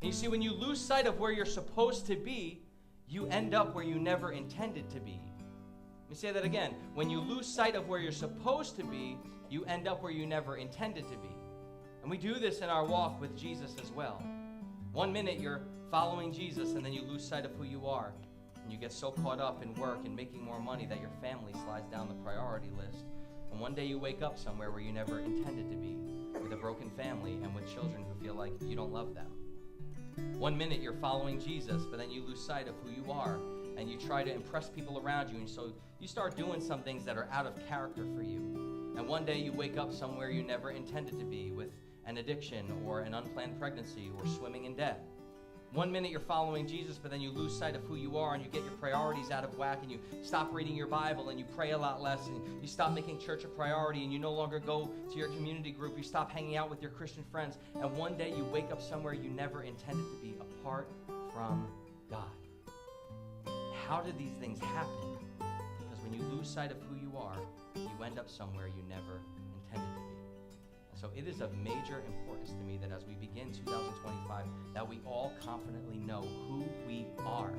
And you see, when you lose sight of where you're supposed to be, you end up where you never intended to be. Let me say that again. When you lose sight of where you're supposed to be, you end up where you never intended to be. And we do this in our walk with Jesus as well. One minute you're following Jesus, and then you lose sight of who you are. And you get so caught up in work and making more money that your family slides down the priority list. And one day you wake up somewhere where you never intended to be, with a broken family and with children who feel like you don't love them. One minute you're following Jesus, but then you lose sight of who you are, and you try to impress people around you, and so you start doing some things that are out of character for you. And one day you wake up somewhere you never intended to be, with an addiction or an unplanned pregnancy or swimming in debt. One minute you're following Jesus, but then you lose sight of who you are, and you get your priorities out of whack, and you stop reading your Bible, and you pray a lot less, and you stop making church a priority, and you no longer go to your community group, you stop hanging out with your Christian friends, and one day you wake up somewhere you never intended to be, apart from God. How did these things happen? Because when you lose sight of who you are, you end up somewhere you never intended to be. So it is of major importance to me that as we begin 2025, that we all confidently know who we are.